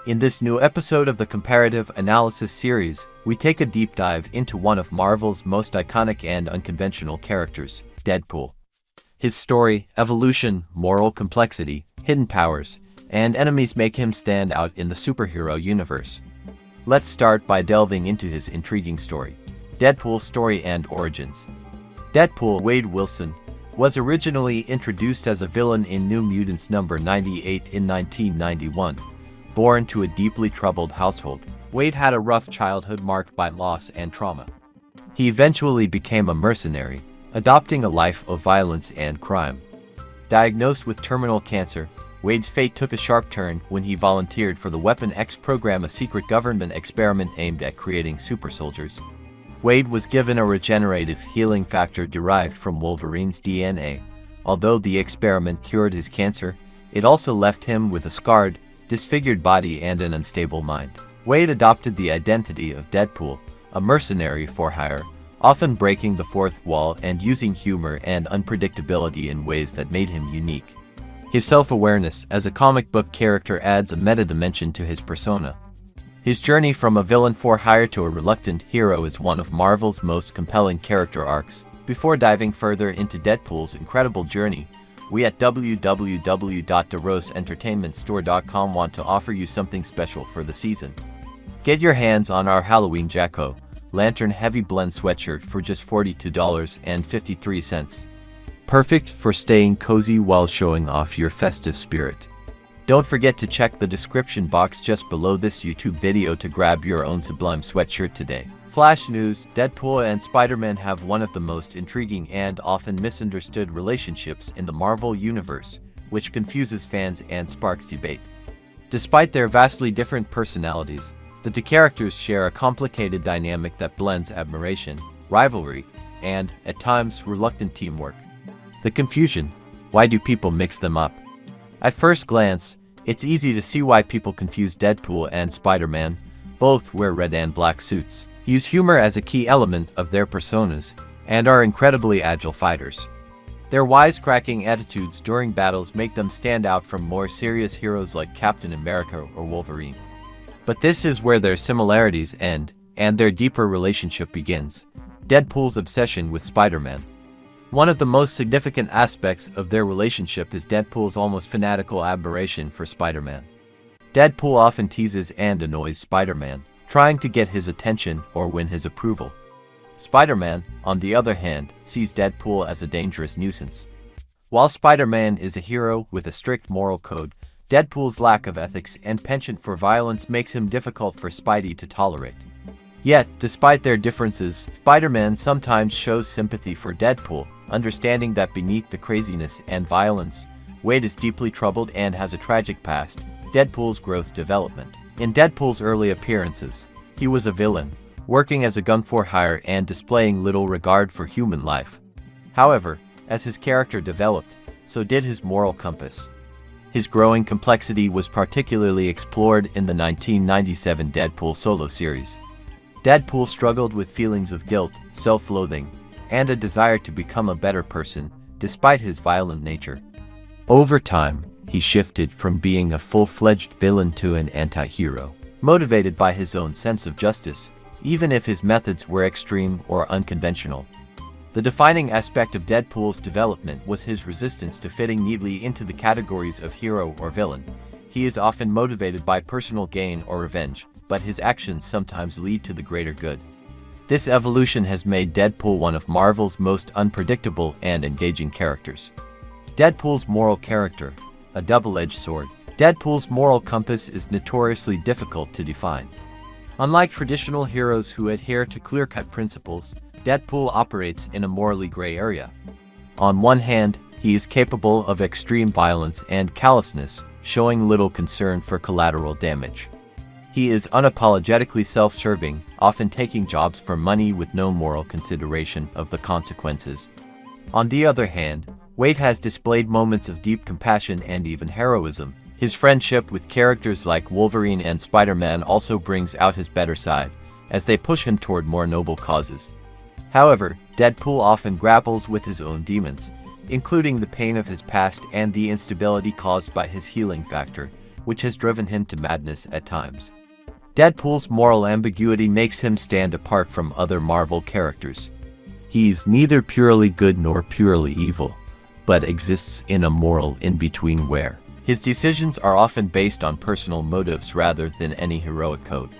In this new episode of the Comparative Analysis series, we take a deep dive into one of Marvel's most iconic and unconventional characters, Deadpool. His story, evolution, moral complexity, hidden powers, and enemies make him stand out in the superhero universe. Let's start by delving into his intriguing story. Deadpool's story and origins. Deadpool, Wade Wilson, was originally introduced as a villain in New Mutants number 98 in 1991. Born to a deeply troubled household, Wade had a rough childhood marked by loss and trauma. He eventually became a mercenary, adopting a life of violence and crime. Diagnosed with terminal cancer, Wade's fate took a sharp turn when he volunteered for the Weapon X program, a secret government experiment aimed at creating super soldiers. Wade was given a regenerative healing factor derived from Wolverine's DNA. Although the experiment cured his cancer, it also left him with a scarred, disfigured body and an unstable mind. Wade adopted the identity of Deadpool, a mercenary for hire, often breaking the fourth wall and using humor and unpredictability in ways that made him unique. His self-awareness as a comic book character adds a meta-dimension to his persona. His journey from a villain for hire to a reluctant hero is one of Marvel's most compelling character arcs. Before diving further into Deadpool's incredible journey, we at www.derosentertainmentstore.com want to offer you something special for the season. Get your hands on our Halloween Jack-O-Lantern Heavy Blend sweatshirt for just $42.53. Perfect for staying cozy while showing off your festive spirit. Don't forget to check the description box just below this YouTube video to grab your own sublime sweatshirt today. Flash news: Deadpool and Spider-Man have one of the most intriguing and often misunderstood relationships in the Marvel Universe, which confuses fans and sparks debate. Despite their vastly different personalities, the two characters share a complicated dynamic that blends admiration, rivalry, and, at times, reluctant teamwork. The confusion: why do people mix them up? At first glance, it's easy to see why people confuse Deadpool and Spider-Man. Both wear red and black suits, use humor as a key element of their personas, and are incredibly agile fighters. Their wisecracking attitudes during battles make them stand out from more serious heroes like Captain America or Wolverine. But this is where their similarities end, and their deeper relationship begins: Deadpool's obsession with Spider-Man. One of the most significant aspects of their relationship is Deadpool's almost fanatical admiration for Spider-Man. Deadpool often teases and annoys Spider-Man, trying to get his attention or win his approval. Spider-Man, on the other hand, sees Deadpool as a dangerous nuisance. While Spider-Man is a hero with a strict moral code, Deadpool's lack of ethics and penchant for violence makes him difficult for Spidey to tolerate. Yet, despite their differences, Spider-Man sometimes shows sympathy for Deadpool, understanding that beneath the craziness and violence, Wade is deeply troubled and has a tragic past. Deadpool's growth development. In Deadpool's early appearances, he was a villain, working as a gun for hire and displaying little regard for human life. However, as his character developed, so did his moral compass. His growing complexity was particularly explored in the 1997 Deadpool solo series. Deadpool struggled with feelings of guilt, self-loathing, and a desire to become a better person, despite his violent nature. Over time, he shifted from being a full-fledged villain to an anti-hero, motivated by his own sense of justice, even if his methods were extreme or unconventional. The defining aspect of Deadpool's development was his resistance to fitting neatly into the categories of hero or villain. He is often motivated by personal gain or revenge, but his actions sometimes lead to the greater good. This evolution has made Deadpool one of Marvel's most unpredictable and engaging characters. Deadpool's moral character, a double-edged sword. Deadpool's moral compass is notoriously difficult to define. Unlike traditional heroes who adhere to clear-cut principles, Deadpool operates in a morally gray area. On one hand, he is capable of extreme violence and callousness, showing little concern for collateral damage. He is unapologetically self-serving, often taking jobs for money with no moral consideration of the consequences. On the other hand, Wade has displayed moments of deep compassion and even heroism. His friendship with characters like Wolverine and Spider-Man also brings out his better side, as they push him toward more noble causes. However, Deadpool often grapples with his own demons, including the pain of his past and the instability caused by his healing factor, which has driven him to madness at times. Deadpool's moral ambiguity makes him stand apart from other Marvel characters. He's neither purely good nor purely evil, but exists in a moral in-between where his decisions are often based on personal motives rather than any heroic code.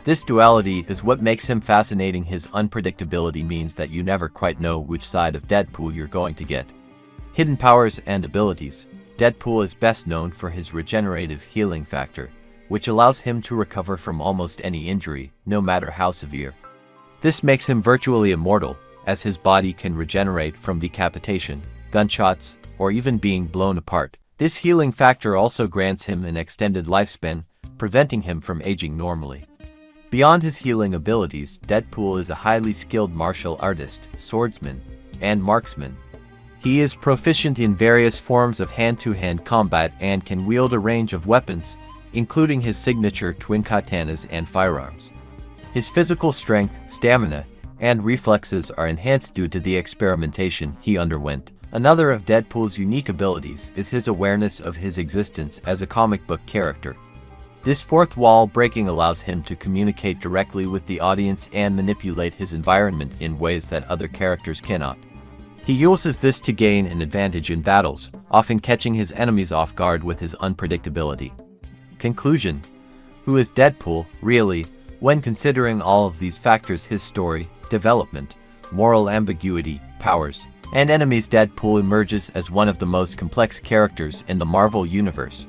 This duality is what makes him fascinating. His unpredictability means that you never quite know which side of Deadpool you're going to get. Hidden powers and abilities. Deadpool is best known for his regenerative healing factor, which allows him to recover from almost any injury, no matter how severe. This makes him virtually immortal, as his body can regenerate from decapitation, gunshots, or even being blown apart. This healing factor also grants him an extended lifespan, preventing him from aging normally. Beyond his healing abilities, Deadpool is a highly skilled martial artist, swordsman, and marksman. He is proficient in various forms of hand-to-hand combat and can wield a range of weapons, including his signature twin katanas and firearms. His physical strength, stamina, and reflexes are enhanced due to the experimentation he underwent. Another of Deadpool's unique abilities is his awareness of his existence as a comic book character. This fourth wall breaking allows him to communicate directly with the audience and manipulate his environment in ways that other characters cannot. He uses this to gain an advantage in battles, often catching his enemies off guard with his unpredictability. Conclusion: who is Deadpool, really? When considering all of these factors, his story, development, moral ambiguity, powers, and enemies, Deadpool emerges as one of the most complex characters in the Marvel Universe.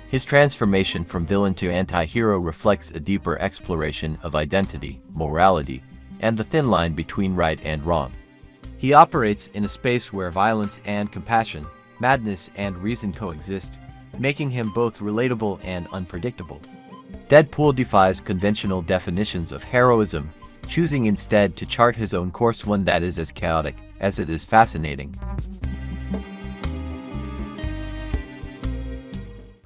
His transformation from villain to anti-hero reflects a deeper exploration of identity, morality, and the thin line between right and wrong. He operates in a space where violence and compassion, madness and reason coexist, making him both relatable and unpredictable. Deadpool defies conventional definitions of heroism, choosing instead to chart his own course, one that is as chaotic as it is fascinating.